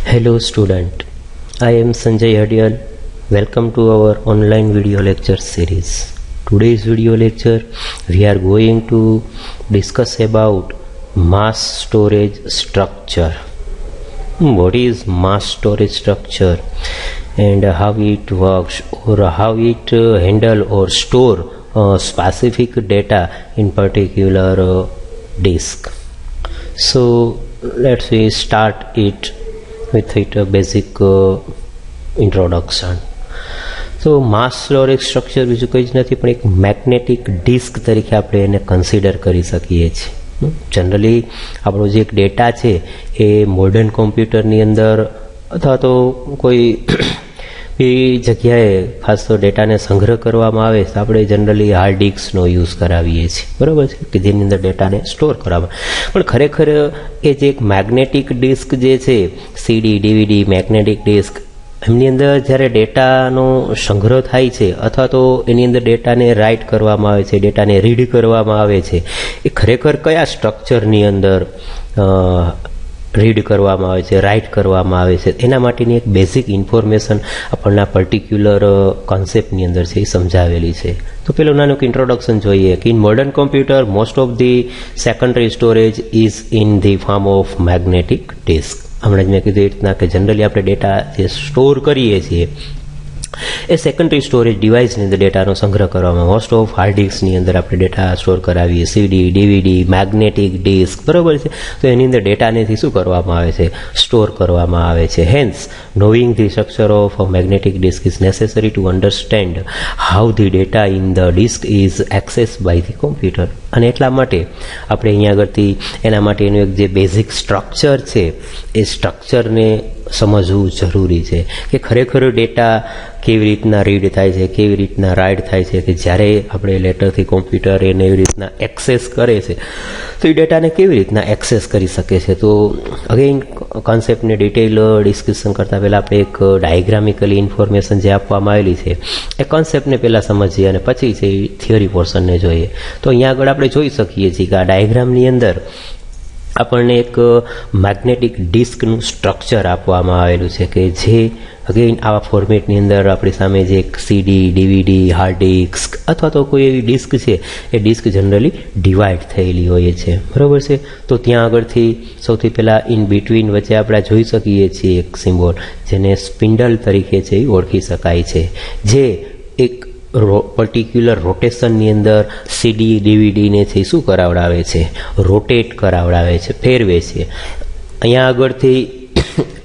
Hello student, I am Sanjay Hadiyal. Welcome to our online video lecture series. Today's video lecture we are going to discuss about mass storage structure. What is mass storage structure and how it works, or how it handle or store specific data in particular disk. So let's we start it with a basic introduction. તો માસ storage structure બીજું કંઈ જ નથી, પણ એક magnetic disk તરીકે આપણે એને કન્સિડર કરી શકીએ છીએ. જનરલી આપણો જે એક ડેટા છે એ મોડર્ન કોમ્પ્યુટરની અંદર અથવા તો કોઈ જગ્યાએ ખાસ તો ડેટાને સંગ્રહ કરવામાં આવે તો આપણે જનરલી હાર્ડ ડિસ્કનો યુઝ કરાવીએ છીએ, બરાબર છે, કે જેની અંદર ડેટાને સ્ટોર કરવામાં. પણ ખરેખર એ જે એક મેગ્નેટિક ડિસ્ક જે છે, સીડી, ડીવીડી, મેગ્નેટિક ડિસ્ક, એમની અંદર જ્યારે ડેટાનો સંગ્રહ થાય છે અથવા તો એની અંદર ડેટાને રાઇટ કરવામાં આવે છે, ડેટાને રીડ કરવામાં આવે છે, એ ખરેખર કયા સ્ટ્રક્ચરની અંદર રીડ કરવામાં આવે છે, રાઇટ કરવામાં આવે છે, એના માટેની એક બેઝિક ઇન્ફોર્મેશન આપણને પર્ટિક્યુલર કોન્સેપ્ટની અંદર છે એ સમજાવેલી છે. તો પેલું નાનું ઇન્ટ્રોડક્શન જોઈએ કે in modern computer most of the secondary storage is in the form of magnetic disk. હમણાં જ મેં કીધું એ રીતના કે જનરલી આપણે ડેટા જે સ્ટોર કરીએ છીએ એ સેકન્ડરી સ્ટોરેજ ડિવાઇસની અંદર ડેટાનો સંગ્રહ કરવામાં, મોસ્ટ ઓફ હાર્ડ ડિસ્કની અંદર આપણે ડેટા સ્ટોર કરાવીએ, સીડી, ડીવીડી, મેગ્નેટિક ડિસ્ક, બરાબર છે. તો એની અંદર ડેટાનેથી શું કરવામાં આવે છે, સ્ટોર કરવામાં આવે છે. Hence knowing the structure of a magnetic disk is necessary to understand how the data in the disk is access by the computer. અને એટલા માટે આપણે અહીંયા આગળથી એના માટેનું એક જે બેઝિક સ્ટ્રક્ચર છે એ સ્ટ્રક્ચરને સમજવું જરૂરી છે કે ખરેખર ડેટા કેવી રીતના રીડ થાય છે, કેવી રીતના રાઇટ થાય છે, કે જ્યારે આપણે લેટરથી કોમ્પ્યુટર એને એવી રીતના એક્સેસ કરે છે તો એ ડેટાને કેવી રીતના એક્સેસ કરી શકે છે. તો અગેઇન કોન્સેપ્ટને ડિટેલ ડિસ્કશન કરતાં પહેલાં આપણે એક ડાયગ્રામિકલી ઇન્ફોર્મેશન જે આપવામાં આવેલી છે એ કોન્સેપ્ટને પહેલાં સમજીએ અને પછી છે એ થિયરી પોર્શનને જોઈએ. તો અહીંયા આગળ આપણે જોઈ શકીએ છીએ કે આ ડાયાગ્રામની અંદર આપણને એક મેગ્નેટિક ડિસ્કનું સ્ટ્રક્ચર આપવામાં આવેલું છે કે જે અગેઇન આવા ફોર્મેટની અંદર આપણી સામે જે એક સીડી, ડીવીડી, હાર્ડ ડિસ્ક અથવા તો કોઈ એવી ડિસ્ક છે એ ડિસ્ક જનરલી ડિવાઈડ થયેલી હોય છે, બરાબર છે. તો ત્યાં આગળથી સૌથી પહેલાં ઇન બિટવીન વચ્ચે આપણે જોઈ શકીએ છીએ એક સિમ્બોલ જેને સ્પિન્ડલ તરીકે છે એ ઓળખી શકાય છે, જે એક પર્ટિક્યુલર રોટેશનની અંદર સીડી, ડીવીડીને છે શું કરાવડાવે છે, રોટેટ કરાવડાવે છે, ફેરવે છે. અહીંયા આગળથી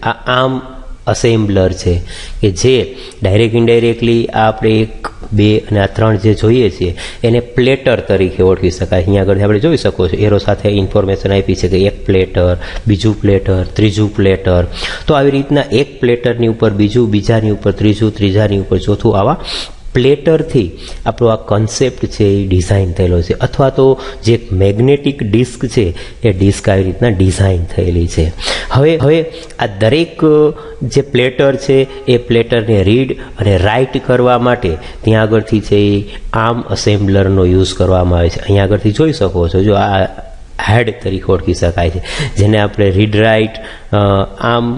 આ આર્મ અસેમ્બલર છે કે જે ડાયરેક્ટ ઇનડાયરેક્ટલી આપણે 1, 2 અને 3 જે જોઈએ છીએ એને પ્લેટર તરીકે ઓળખી શકાય. અહીંયા આગળથી આપણે જોઈ શકો છો એરો સાથે ઇન્ફોર્મેશન આપી છે કે એક પ્લેટર, બીજું પ્લેટર, ત્રીજું પ્લેટર. તો આવી રીતના એક પ્લેટરની ઉપર બીજું, બીજાની ઉપર ત્રીજું, ત્રીજાની ઉપર ચોથું, આવા પ્લેટરથી આપણો આ કન્સેપ્ટ છે એ ડિઝાઇન થયેલો છે. અથવા તો જે મેગ્નેટિક ડિસ્ક છે એ ડિસ્ક આવી રીતના ડિઝાઇન થયેલી છે. હવે આ દરેક જે પ્લેટર છે એ પ્લેટરને રીડ અને રાઇટ કરવા માટે ત્યાં આગળથી છે એ આર્મ અસેમ્બલરનો યુઝ કરવામાં આવે છે. અહીંયા આગળથી જોઈ શકો છો, જો આ હેડ તરીકે ઓળખી શકાય છે, જેને આપણે રીડ રાઇટ આર્મ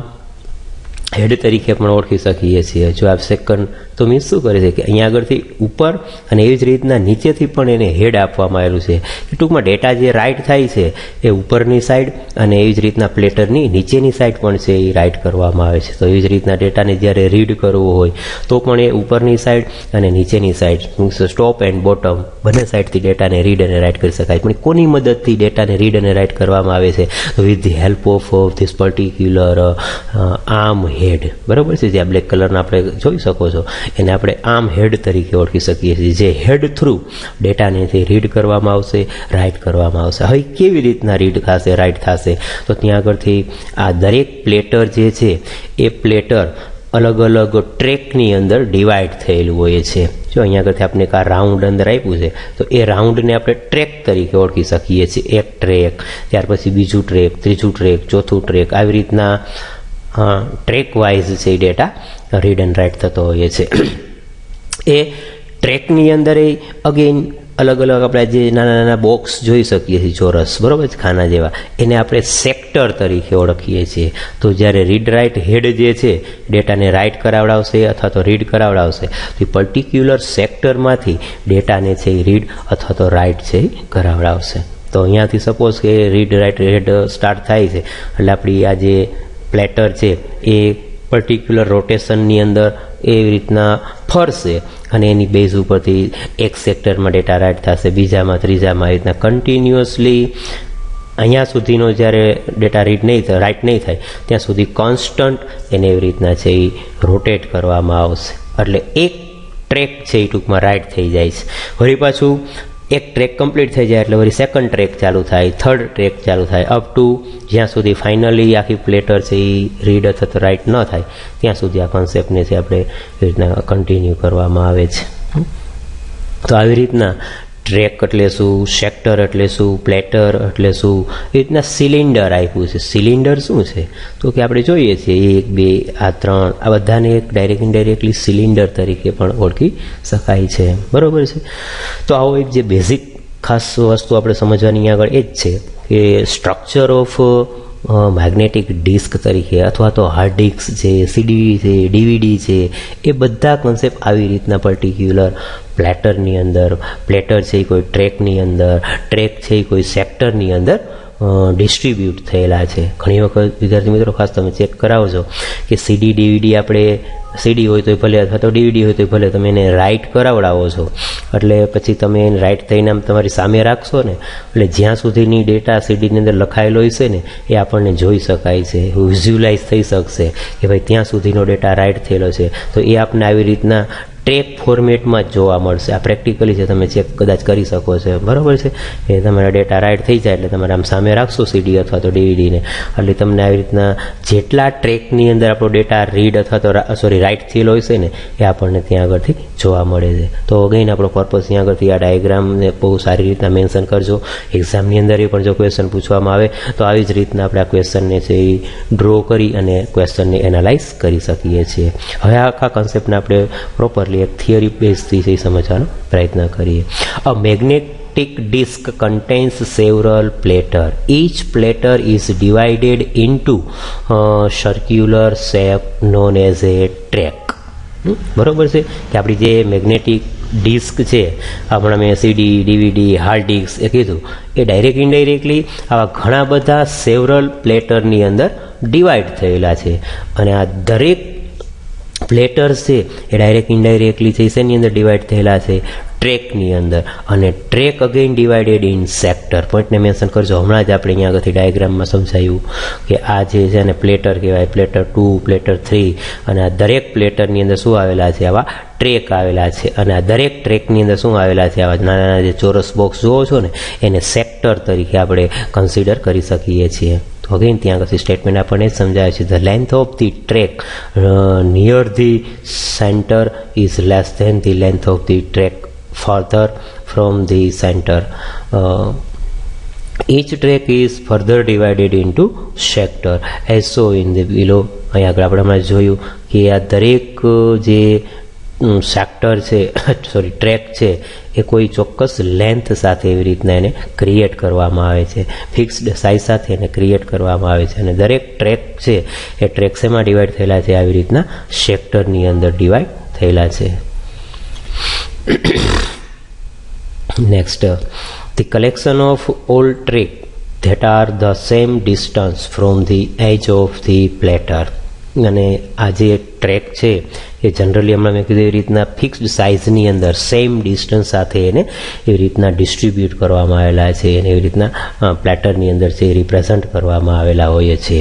હેડ તરીકે પણ ઓળખી શકીએ છીએ. જો આ સેકન્ડ તો મીન્સ શું કરે છે કે અહીંયા આગળથી ઉપર અને એવી જ રીતના નીચેથી પણ એને હેડ આપવામાં આવેલું છે કે ટૂંકમાં ડેટા જે રાઇટ થાય છે એ ઉપરની સાઈડ અને એવી જ રીતના પ્લેટરની નીચેની સાઈડ પણ છે એ રાઇટ કરવામાં આવે છે. તો એવી જ રીતના ડેટાને જ્યારે રીડ કરવો હોય તો પણ એ ઉપરની સાઈડ અને નીચેની side means top and bottom બંને સાઈડથી ડેટાને રીડ અને રાઇટ કરી શકાય. પણ કોની મદદથી ડેટાને રીડ અને રાઇટ કરવામાં આવે છે, તો with the help of this particular arm head, બરાબર છે. જે આ બ્લેક કલરના આપણે જોઈ શકો છો એને આપણે આર્મ હેડ તરીકે ઓળખી શકીએ છીએ, જે હેડ થ્રુ ડેટાનેથી રીડ કરવામાં આવશે, રાઇટ કરવામાં આવશે. હવે કેવી રીતના રીડ થશે, રાઇટ થશે, તો ત્યાં આગળથી આ દરેક પ્લેટર જે છે એ પ્લેટર અલગ અલગ ટ્રેકની અંદર ડિવાઈડ થયેલું હોય છે. જો અહીંયા આગળથી આપણે એક આ રાઉન્ડ અંદર આપ્યું છે તો એ રાઉન્ડને આપણે ટ્રેક તરીકે ઓળખી શકીએ છીએ. એક ટ્રેક, ત્યાર પછી બીજું ટ્રેક, ત્રીજું ટ્રેક, ચોથું ટ્રેક, આવી રીતના ટ્રેક વાઇઝ છે એ ડેટા રીડ એન્ડ રાઇટ થતો હોય છે. એ ટ્રેકની અંદર અગેઇન અલગ અલગ આપણે જે નાના નાના બોક્સ જોઈ શકીએ છીએ ચોરસ, બરાબર છે, ખાના જેવા, એને આપણે સેક્ટર તરીકે ઓળખીએ છીએ. તો જ્યારે રીડ રાઇટ હેડ જે છે ડેટાને રાઇટ કરાવડાવશે અથવા તો રીડ કરાવડાવશે, તો એ પર્ટિક્યુલર સેક્ટરમાંથી ડેટાને છે એ રીડ અથવા તો રાઇટ છે એ કરાવડાવશે. તો અહીંયાથી સપોઝ કે રીડ રાઇટ હેડ સ્ટાર્ટ થાય છે એટલે આપણી આ જે પ્લેટર છે એ પર્ટિક્યુલર રોટેશનની અંદર એવી રીતના ફરશે અને એની બેઝ ઉપરથી એક સેક્ટરમાં ડેટા રાઇટ થશે, બીજામાં, ત્રીજામાં, એ રીતના કન્ટિન્યુઅસલી અહીંયા સુધીનો જ્યારે ડેટા રાઇટ નહીં થાય ત્યાં સુધી કોન્સ્ટન્ટ એને એવી રીતના છે એ રોટેટ કરવામાં આવશે. એટલે એક ટ્રેક છે એ ટૂંકમાં રાઇટ થઈ જાય છે. વળી પાછું એક ટ્રેક કમ્પ્લીટ થઈ જાય એટલે વળી સેકન્ડ ટ્રેક ચાલુ થાય, થર્ડ ટ્રેક ચાલુ થાય, અપ ટુ જ્યાં સુધી ફાઇનલી આખી પ્લેટર છે એ રીડ અથવા તો રાઇટ ન થાય ત્યાં સુધી આ કોન્સેપ્ટને છે આપણે એવી રીતના કન્ટિન્યુ કરવામાં આવે છે. તો આવી રીતના ટ્રેક એટલે શું, સેક્ટર એટલે શું, પ્લેટર એટલે શું, એ રીતના સિલિન્ડર આપ્યું છે. સિલિન્ડર શું છે તો કે આપણે જોઈએ છીએ 1, 2, આ 3, આ બધાને એક ડાયરેક્ટ ઇનડાયરેક્ટલી સિલિન્ડર તરીકે પણ ઓળખી શકાય છે, બરાબર છે. તો આવો એક જે બેઝિક ખાસ વસ્તુ આપણે સમજવાની આગળ એ જ છે કે સ્ટ્રક્ચર ઓફ મેગ્નેટિક ડિસ્ક તરીકે અથવા તો હાર્ડ ડિસ્ક છે, સીડી છે, ડીવીડી છે, એ બધા કોન્સેપ્ટ આવી રીતના પર્ટિક્યુલર પ્લેટરની અંદર, પ્લેટર છે એ કોઈ ટ્રેકની અંદર, ટ્રેક છે એ કોઈ સેક્ટરની અંદર ડિસ્ટ્રીબ્યુટ થયેલા છે. ઘણી વખત વિદ્યાર્થી મિત્રો ખાસ તમે ચેક કરાવજો કે સીડી ડીવીડી આપણે સીડી હોય તો ભલે અથવા તો ડીવીડી હોય તો ભલે તમે એને રાઇટ કરાવડાવો છો એટલે પછી તમે એને રાઇટ થઈને આમ તમારી સામે રાખશો ને એટલે જ્યાં સુધીની ડેટા સીડીની અંદર લખાયેલો હશે ને એ આપણને જોઈ શકાય છે, વિઝ્યુલાઇઝ થઈ શકશે કે ભાઈ ત્યાં સુધીનો ડેટા રાઇટ થયેલો છે. તો એ આપને આવી રીતના ટ્રેક ફોર્મેટમાં જ જોવા મળશે. આ પ્રેક્ટિકલી છે, તમે ચેક કદાચ કરી શકો છો, બરાબર છે. એ તમારા ડેટા રાઇટ થઈ જાય એટલે તમારે આમ સામે રાખશો સીડી અથવા તો ડીવીડીને એટલે તમને આવી રીતના જેટલા ટ્રેકની અંદર આપણો ડેટા રીડ અથવા તો રાઇટ થયેલો હશે ને એ આપણને ત્યાં આગળથી જોવા મળે છે. તો અગેન આપણો પર્પઝ ત્યાં આગળથી આ ડાયાગ્રામને બહુ સારી રીતના મેન્શન કરજો. એક્ઝામની અંદર એ પણ જો ક્વેશ્ચન પૂછવામાં આવે તો આવી જ રીતના આપણે આ ક્વેશ્ચનને છે એ ડ્રો કરી અને ક્વેશ્ચનને એનાલાઇઝ કરી શકીએ છીએ. હવે આખા કન્સેપ્ટને આપણે પ્રોપરલી એક થિયરી બેઝથી છે સમજવાનો પ્રયત્ન કરીએ. અ magnetic disk contains several platter. Each platter is divided into circular shape known as a track. બરોબર છે કે આપણી જે મેગ્નેટિક ડિસ્ક છે, હમણાં મેં સીડી, ડીવીડી, હાર્ડ ડિસ્ક એ કીધું, એ ડાયરેક્ટ ઇનડાયરેક્ટલી આવા ઘણા બધા સેવરલ પ્લેટરની અંદર ડિવાઈડ થયેલા છે. અને આ દરેક પ્લેટર્સ છે એ ડાયરેક્ટ ઇનડાયરેક્ટલી છે શેની અંદર ડિવાઈડ થયેલા છે, ટ્રેકની અંદર. અને track again divided in sector. પોઈન્ટને મેન્શન કરજો. હમણાં જ આપણે અહીંયા આગળથી ડાયાગ્રામમાં સમજાયું કે આ જે છે એને પ્લેટર કહેવાય, પ્લેટર 2, પ્લેટર 3, અને આ દરેક પ્લેટરની અંદર શું આવેલા છે, આવા ટ્રેક આવેલા છે. અને આ દરેક ટ્રેકની અંદર શું આવેલા છે, આવા નાના નાના જે ચોરસ બોક્સ જોવો છો ને એને સેક્ટર તરીકે આપણે કન્સિડર કરી શકીએ છીએ. તો અગેન ત્યાં આગળથી સ્ટેટમેન્ટ આપણને સમજાય છે, the length of the track near the centre is less than the length of the track further from the center. Each track is further divided into sector as shown in the below. અહીંયા આગળ આપણે હમણાં જોયું કે આ દરેક જે sector છે, સોરી ટ્રેક છે, એ કોઈ ચોક્કસ લેન્થ સાથે એવી રીતના એને ક્રિએટ કરવામાં આવે છે, ફિક્સ્ડ સાઇઝ સાથે એને ક્રિએટ કરવામાં આવે છે. અને દરેક ટ્રેક છે એ ટ્રેક શેમાં ડિવાઈડ થયેલા છે, આવી રીતના સેક્ટરની અંદર ડિવાઈડ થયેલા છે. Next, the collection of all tracks that are the same distance from the edge of the platter. અને આ જે ટ્રેક છે એ જનરલી હમણાં મેં કીધું એવી રીતના ફિક્સ્ડ સાઇઝની અંદર સેમ ડિસ્ટન્સ સાથે એને એવી રીતના ડિસ્ટ્રીબ્યુટ કરવામાં આવેલા છે અને એવી રીતના પ્લેટરની અંદર છે રિપ્રેઝન્ટ કરવામાં આવેલા હોય છે.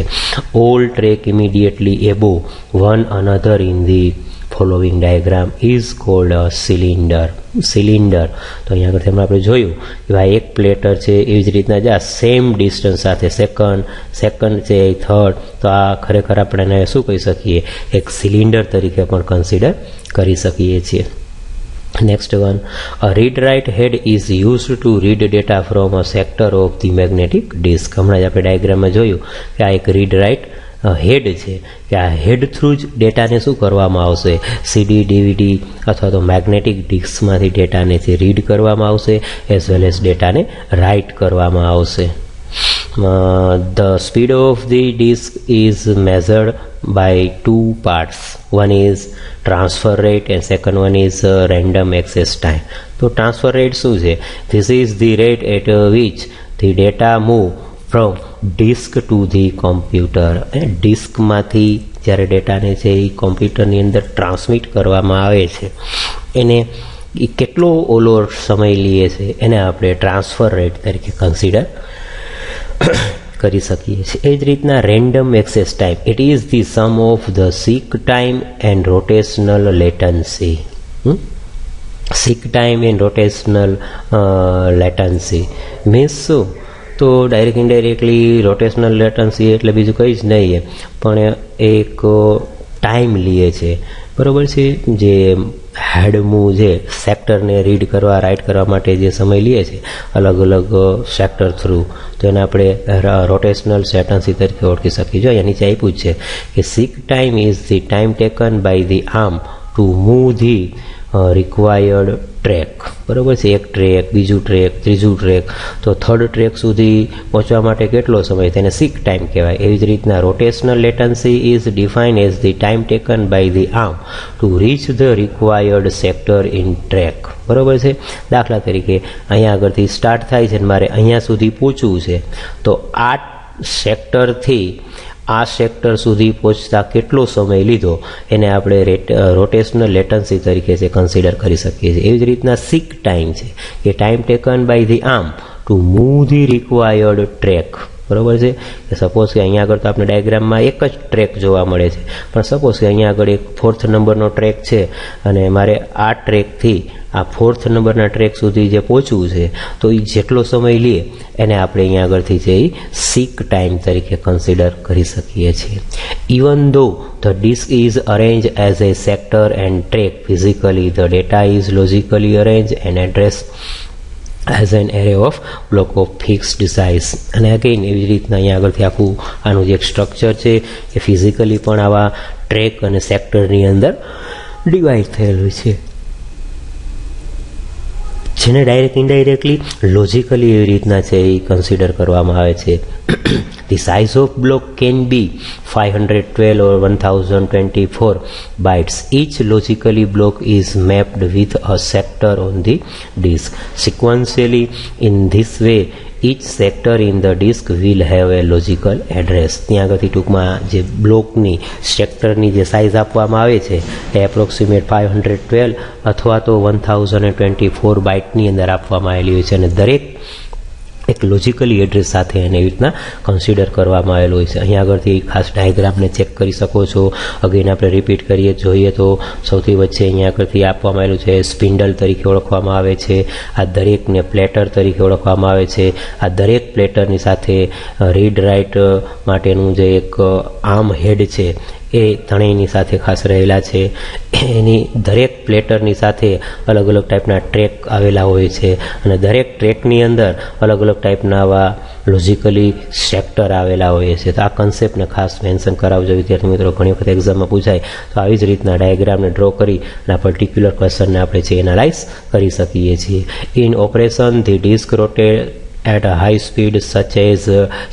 All track immediately above one another in the following diagram is called a cylinder. Cylinder તો અહીંયા આગળ આપણે જોયું કે ભાઈ એક પ્લેટર છે એવી જ રીતના જ આ સેમ ડિસ્ટન્સ સાથે સેકન્ડ છે, થર્ડ, તો આ ખરેખર આપણે એને શું કહી શકીએ, એક સિલિન્ડર તરીકે પણ કન્સિડર કરી શકીએ છીએ. Next one, a read write head is used to read data from a sector of the magnetic disk. હમણાં જ આપણે ડાયાગ્રામમાં જોયું કે આ એક રીડ રાઇટ હેડ છે કે આ હેડ થ્રુ જ ડેટાને શું કરવામાં આવશે, CD, DVD અથવા તો મેગ્નેટિક ડિસ્કમાંથી ડેટાને જે રીડ કરવામાં આવશે એઝ વેલ એઝ ડેટાને રાઇટ કરવામાં આવશે. The speed of the disk is measured by two parts. One is transfer rate and second one is random access time. તો transfer rate શું છે? This is the rate at which the data move from disk to the computer. ડિસ્કમાંથી જ્યારે ડેટાને છે એ કોમ્પ્યુટરની અંદર transmit કરવામાં આવે છે એને એ કેટલો ઓલો સમય લે છે એને આપણે ટ્રાન્સફર રેટ તરીકે કન્સિડર કરી શકીએ છીએ. એ જ રીતના random access time, it is the sum of the seek time and rotational latency. Seek time and rotational latency means શું? તો ડાયરેક્ટ ઇનડાયરેક્ટલી રોટેશનલ લેટન્સી એટલે બીજું કંઈ જ નહીં પણ એક ટાઈમ લે છે, બરાબર છે. જે હેડ મૂવ છે સેક્ટરને રીડ કરવા રાઇટ કરવા માટે જે સમય લે છે અલગ અલગ સેક્ટર થ્રુ, તો એને આપણે રોટેશનલ લેટન્સી તરીકે ઓળખી શકીએ. જો અહીંયા નીચે આપ્યું જ છે કે seek time is the time taken by the arm to move the required track. બરાબર છે. એક ટ્રેક, બીજું ટ્રેક, ત્રીજું ટ્રેક, તો થર્ડ ટ્રેક સુધી પહોંચવા માટે કેટલો સમય, તેને સીક ટાઈમ કહેવાય. એવી જ રીતના rotational latency is defined as the time taken by the arm to reach the required sector in track. બરાબર છે. દાખલા તરીકે અહીંયા આગળથી સ્ટાર્ટ થાય છે અને મારે અહીંયા સુધી પહોંચવું છે, તો આ સેક્ટરથી આ સેક્ટર સુધી પહોંચતા કેટલો સમય લીધો એને આપણે રોટેશનલ લેટન્સી તરીકે છે કન્સિડર કરી શકીએ છીએ. એવી જ રીતના સીક ટાઈમ છે કે time taken by the arm to move the required track. બરાબર છે. સપોઝ કે અહીંયા આગળ તો આપણે ડાયાગ્રામમાં એક જ ટ્રેક જોવા મળે છે, પણ સપોઝ કે અહીંયા આગળ એક 4th નંબરનો ટ્રેક છે અને મારે આ ટ્રેકથી આ 4th નંબરના ટ્રેક સુધી જે પહોંચવું છે, તો એ જેટલો સમય લે એને આપણે અહીંયા આગળથી છે એ સીક ટાઈમ તરીકે કન્સિડર કરી શકીએ છીએ. Even though the disk is arrange as a sector and track physically, the data is logically arrange and address as an array of block of fixed size. અને અગેઇન એવી જ રીતના અહીંયા આગળથી આખું આનું જે એક સ્ટ્રક્ચર છે એ ફિઝિકલી પણ આવા ટ્રેક અને સેક્ટરની અંદર ડિવાઈડ થયેલું છે, જેને ડાયરેક્ટ ઇનડાયરેક્ટલી લોજિકલી એવી રીતના છે એ કન્સિડર કરવામાં આવે છે. The size of block can be 512 or 1024 bytes. Each logically block is mapped with a sector on the disk. Sequentially, in this way, each sector in the disk will have a logical address. ત્યાં આગળથી ટૂંકમાં જે બ્લોકની સેક્ટરની જે size આપવામાં આવે છે એ approximate 512 અથવા તો 1024 બાઇટની અંદર આપવામાં આવેલી હોય છે અને દરેક એક લોજિકલી એડ્રેસ સાથે એને એવી રીતના કન્સિડર કરવામાં આવેલું હોય છે. અહીંયા આગળથી ખાસ ડાયાગ્રામને ચેક કરી શકો છો. અગેન આપણે રિપીટ કરીએ જોઈએ તો સૌથી વચ્ચે અહીંયા આગળથી આપવામાં આવેલું છે સ્પિન્ડલ તરીકે ઓળખવામાં આવે છે. આ દરેકને પ્લેટર તરીકે ઓળખવામાં આવે છે. આ દરેક પ્લેટરની સાથે રીડ રાઇટ માટેનું જે એક આર્મ હેડ છે એ ત્રણેયની સાથે ખાસ રહેલા છે. એની દરેક પ્લેટરની સાથે અલગ અલગ ટાઈપના ટ્રેક આવેલા હોય છે અને દરેક ટ્રેકની અંદર અલગ અલગ ટાઈપના આવા લોજિકલી સેક્ટર આવેલા હોય છે. તો આ કન્સેપ્ટને ખાસ મેન્શન કરાવજો વિદ્યાર્થી મિત્રો. ઘણી વખત એક્ઝામમાં પૂછાય તો આવી જ રીતના ડાયાગ્રામને ડ્રો કરી અને આ પર્ટિક્યુલર ક્વેશ્ચનને આપણે છે એનાલાઇઝ કરી શકીએ છીએ. In operation the disk rotate at a high speed such as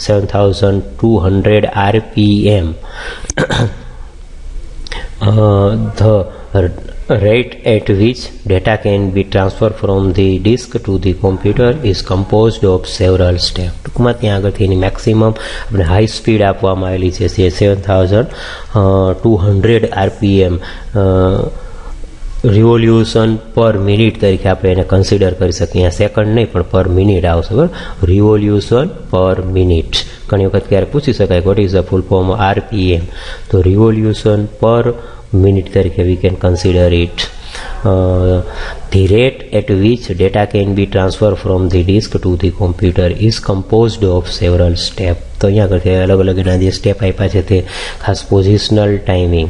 7200 RPM. The rate at which data can be transferred from the disk to the computer is composed of several steps. ટૂંકમાં ત્યાં આગળથી એની maximum આપણે high speed આપવામાં આવેલી છે 7200 RPM revolution પર minute તરીકે આપણે એને કન્સિડર કરી શકીએ. અહીંયા સેકન્ડ નહીં પણ પર મિનિટ આવશે, બરાબર. રિવોલ્યુશન પર મિનિટ. ઘણી વખત ક્યારેક પૂછી શકાય what is the full form RPM, તો રિવોલ્યુશન પર મિનિટ તરીકે we can consider it. The rate at which data can be transferred from the disk to the computer is composed of several steps. તો અહીંયા આગળ અલગ અલગ એના જે સ્ટેપ આપ્યા છે તે ખાસ positional timing,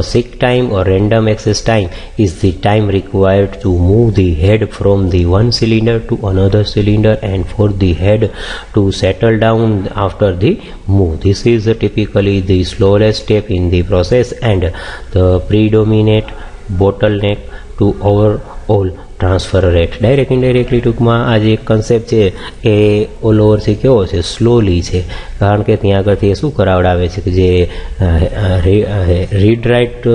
seek time or random access time is the time required to move the head from the one cylinder to another cylinder and for the head to settle down after the move. This is typically the slowest step in the process and the predominant bottleneck to overall transfer rate. Direct indirectly ટૂંકમાં આ જે concept છે એ all ઓવરથી કેવો છે, slowly છે. કારણ કે ત્યાં આગળથી એ શું કરાવડાવે છે કે જે રીડ રાઇટ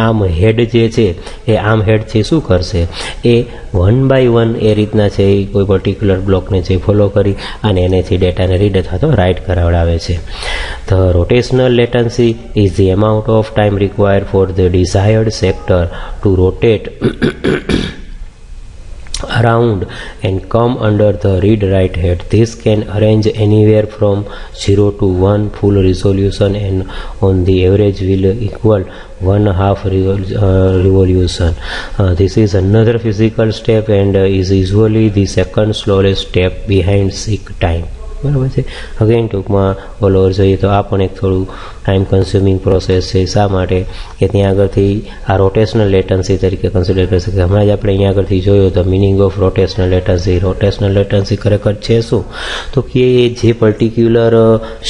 આર્મ હેડ જે છે એ આર્મ હેડ છે શું કરશે, એ વન બાય વન એ રીતના છે એ કોઈ પર્ટિક્યુલર બ્લોકને છે ફોલો કરી અને એનેથી ડેટાને રીડ અથવા તો રાઇટ કરાવડાવે છે. The rotational latency is the amount of time required for the desired sector to rotate around and come under the read write head. This can arrange anywhere from 0 to 1 full resolution and on the average will equal 1/2 revolution. This is another physical step and is usually the second slowest step behind seek time. બરાબર છે. Again ટૂંકમાં all over જોઈએ તો આ પણ એક થોડું time consuming process છે. શા માટે કે ત્યાં આગળથી આ રોટેશનલ લેટન્સી તરીકે કન્સિડર કરી શકીએ. હમણાં જ આપણે અહીંયા આગળથી જોયું તો meaning of rotational latency. Rotational latency ખરેખર છે શું, તો કે જે પર્ટિક્યુલર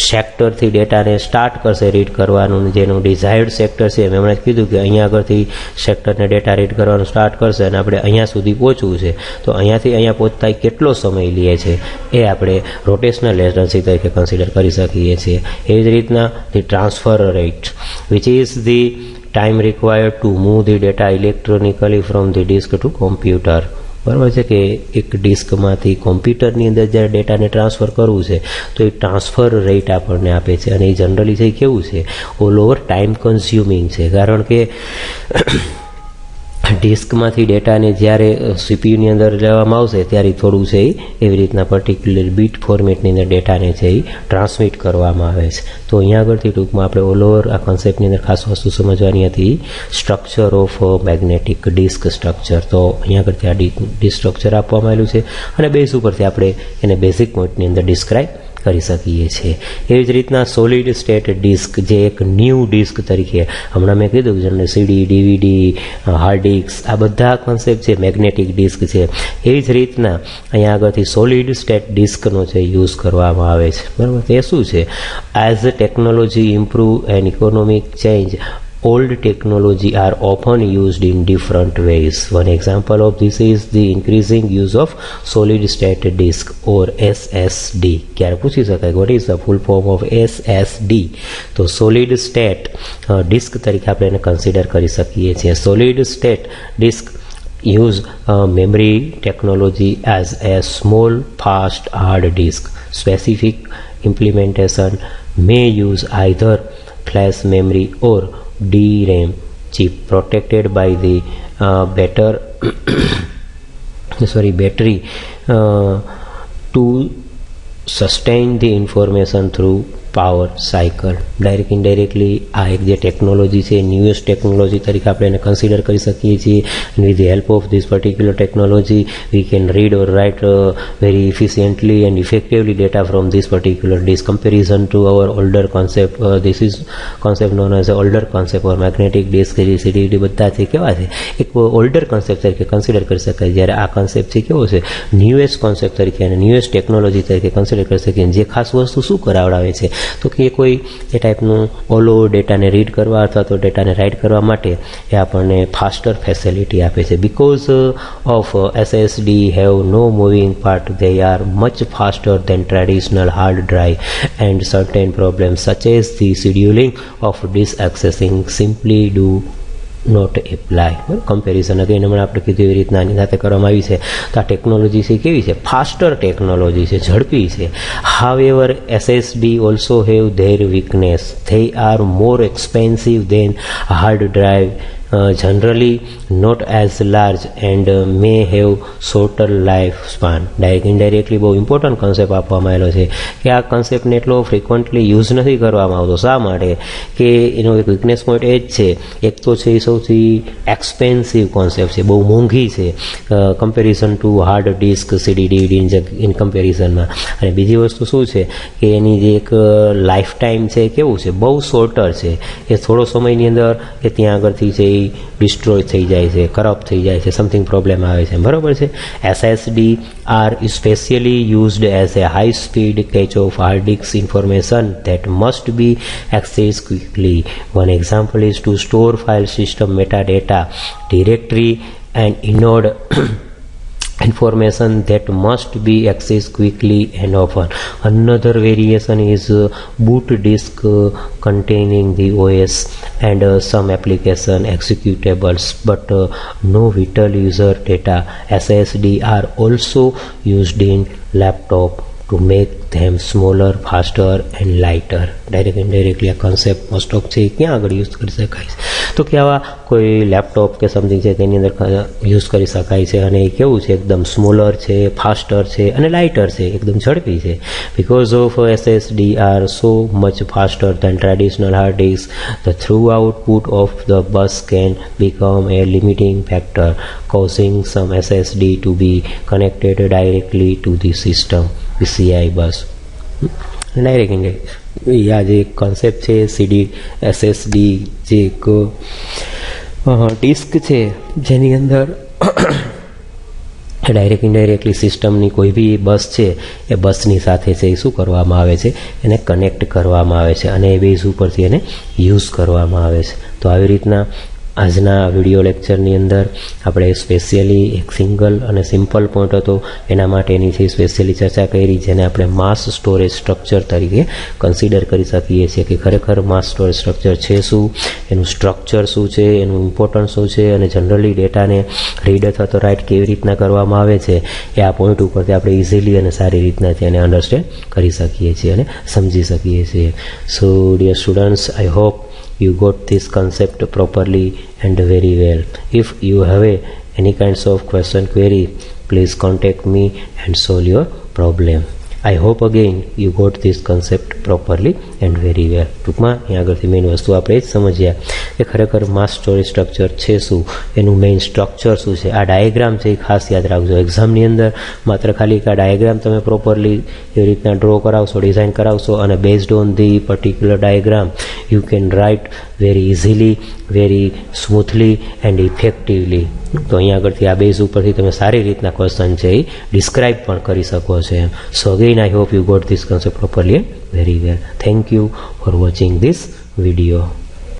સેક્ટરથી ડેટાને સ્ટાર્ટ કરશે રીડ કરવાનું, જેનું ડિઝાયર્ડ સેક્ટર છે, મેં હમણાં કીધું કે અહીંયા આગળથી સેક્ટરને ડેટા રીડ કરવાનું સ્ટાર્ટ કરશે અને આપણે અહીંયા સુધી પહોંચવું છે, તો અહીંયાથી અહીંયા પહોંચતા કેટલો સમય લે છે એ આપણે રોટેશનલ લેટન્સી તરીકે કન્સિડર કરી શકીએ છીએ. એવી જ રીતના the transfer rate which is the time required to move the data electronically from the disk to computer. બરાબર છે કે એક ડિસ્કમાંથી કોમ્પ્યુટરની અંદર જ્યારે ડેટાને ટ્રાન્સફર કરવું છે તો એ ટ્રાન્સફર રેટ આપણને આપે છે અને એ જનરલી છે કેવું છે, ઓલ ઓવર ટાઈમ કન્ઝ્યુમિંગ છે. કારણ કે ડિસ્કમાંથી ડેટાને જ્યારે સીપીયુની અંદર લેવામાં આવશે ત્યારે થોડું છે એવી રીતના પર્ટિક્યુલર બીટ ફોર્મેટની અંદર ડેટાને છે એ ટ્રાન્સમિટ કરવામાં આવે છે. તો અહીંયા આગળથી ટૂંકમાં આપણે ઓલ ઓવર આ કોન્સેપ્ટની અંદર ખાસ વસ્તુ સમજવાની હતી, structure of magnetic disk structure. તો અહીંયા આગળથી આ ડિસ્ક સ્ટ્રક્ચર આપવામાં આવેલું છે અને બેઝ ઉપરથી આપણે એને બેઝિક પોઈન્ટની અંદર ડિસ્ક્રાઇબ કરી શકીએ છીએ. એવી જ રીતના સોલિડ સ્ટેટ ડિસ્ક જે એક ન્યૂ ડિસ્ક તરીકે હમણાં મેં કીધું કે સીડી, ડીવીડી, હાર્ડ ડિસ્ક આ બધા કોન્સેપ્ટ છે મેગ્નેટિક ડિસ્ક છે. એવી જ રીતના અહીંયા આગળથી સોલિડ સ્ટેટ ડિસ્કનો છે યુઝ કરવામાં આવે છે. બરાબર, તે શું છે, as technology improve and economic change old technology are often used in different ways. One example of this is the increasing use of solid state disk or SSD. ક્યારે પૂછી શકાય what is the full form of SSD? તો solid state disk તરીકે આપણે એને consider કરી શકીએ છીએ. solid state disk use memory technology as a small fast hard disk. Specific implementation may use either flash memory or DRAM chip protected by the battery to sustain the information through power cycle. Direct indirectly આ એક જે technology છે ન્યૂએસ્ટ technology તરીકે આપણે એને consider કરી શકીએ છીએ. With the help of this particular technology we can read or write very efficiently and effectively data from this particular disk. Comparison to our older concept, this is concept known as older concept or magnetic disk, CD બધા છે કેવા છે એક older concept તરીકે consider કરી શકાય. જ્યારે આ કોન્સેપ્ટ છે કેવો છે ન્યૂએસ્ટ કોન્સેપ્ટ તરીકે અને ન્યૂએસ્ટ ટેકનોલોજી તરીકે કન્સિડર કરી શકીએ. જે ખાસ વસ્તુ શું કરાવડાવે છે તો કે કોઈ એ ટાઈપનું ઓલો ડેટાને રીડ કરવા અથવા તો ડેટાને રાઇટ કરવા માટે એ આપણને ફાસ્ટર ફેસિલિટી આપે છે. Because of SSD have no moving part, they are much faster than traditional hard drive and certain problems such as the scheduling of disk accessing simply do not apply. Comparison again હમણાં આપણે કીધું એવી રીતના આની સાથે કરવામાં આવી છે. તો આ ટેકનોલોજી છે કેવી છે, ફાસ્ટર ટેકનોલોજી છે, ઝડપી છે. However SSD also have there weakness. they are more expensive than hard drive generally not as large and may have shorter lifespan. Direct indirectly બહુ ઇમ્પોર્ટન્ટ કન્સેપ્ટ આપવામાં આવેલો છે કે આ કન્સેપ્ટને એટલો ફ્રિકવન્ટલી યુઝ નથી કરવામાં આવતો. શા માટે? કે એનો એક વીકનેસ પોઈન્ટ એ જ છે, એક તો છે એ સૌથી એક્સપેન્સિવ કોન્સેપ્ટ છે, બહુ મોંઘી છે comparison to hard disk CD in કમ્પેરિઝનમાં. અને બીજી વસ્તુ શું છે કે એની જે એક લાઈફ ટાઈમ છે કેવું છે, બહુ શોર્ટર છે. એ થોડો સમયની અંદર એ ત્યાં આગળથી છે એ ડિસ્ટ્રોય થઈ જાય છે, કરપ્ટ થઈ જાય છે, સમથિંગ પ્રોબ્લેમ આવે છે, બરાબર છે. SSD are specially used as a high speed cache of hard disk information that must be accessed quickly. One example is to store file system metadata, directory and inode information that must be accessed quickly and often. Another variation is boot disk containing the OS and some application executables but no vital user data. SSD are also used in laptop to make them smaller, faster and lighter. Direct indirectly આ concept most of છે ક્યાં આગળ use કરી શકાય છે? તો કે આવા કોઈ લેપટોપ કે સમથિંગ છે તેની અંદર યુઝ કરી શકાય છે. અને એ કેવું છે, એકદમ સ્મોલર છે, ફાસ્ટર છે અને લાઇટર છે, એકદમ ઝડપી છે. Because of SSD are so much faster than traditional hard disk, the through output of the bus can become a limiting factor, causing some SSD to be connected directly to the system PCI bus. Direct indirect આ જે concept છે CD SSD જે એક disk છે જેની અંદર direct indirectly સિસ્ટમની કોઈ બી બસ છે એ બસની સાથે છે એ શું કરવામાં આવે છે, એને કનેક્ટ કરવામાં આવે છે અને એ બેઝ ઉપરથી એને યુઝ કરવામાં આવે છે. તો આવી રીતના આજના વિડીયો લેક્ચરની અંદર આપણે સ્પેશિયલી એક સિંગલ અને સિમ્પલ પોઈન્ટ હતો એના માટેની છે સ્પેશિયલી ચર્ચા કરી, જેને આપણે માસ સ્ટોરેજ સ્ટ્રક્ચર તરીકે કન્સિડર કરી શકીએ છીએ કે ખરેખર માસ સ્ટોરેજ સ્ટ્રક્ચર છે શું, એનું સ્ટ્રક્ચર શું છે, એનું ઇમ્પોર્ટન્સ શું છે અને જનરલી ડેટાને રીડ અથવા તો રાઇટ કેવી રીતના કરવામાં આવે છે એ આ પોઈન્ટ ઉપરથી આપણે ઇઝીલી અને સારી રીતના તેને અન્ડરસ્ટેન્ડ કરી શકીએ છીએ અને સમજી શકીએ છીએ. So dear students, I hope you got this concept properly and very well. If you have any kinds of question query, please contact me and solve your problem. I hope again you got this concept properly and very well. ટૂંકમાં અહીં આગળથી main વસ્તુ આપણે એ જ સમજ્યા કે ખરેખર માસ storage structure છે શું, એનું મેઇન સ્ટ્રક્ચર શું છે. આ ડાયાગ્રામ છે એ ખાસ યાદ રાખજો. એક્ઝામની અંદર માત્ર ખાલી આ ડાયાગ્રામ તમે પ્રોપરલી એવી રીતના ડ્રો કરાવશો, ડિઝાઇન કરાવશો અને based on the particular diagram you can write very easily, very smoothly and effectively. તો અહીંયા આગળથી આ બેઝ ઉપરથી તમે સારી રીતના ક્વેશ્ચન છે એ ડિસ્ક્રાઇબ પણ કરી શકો છો એમ. So again I hope you got this concept properly and very well. Thank you for watching this video.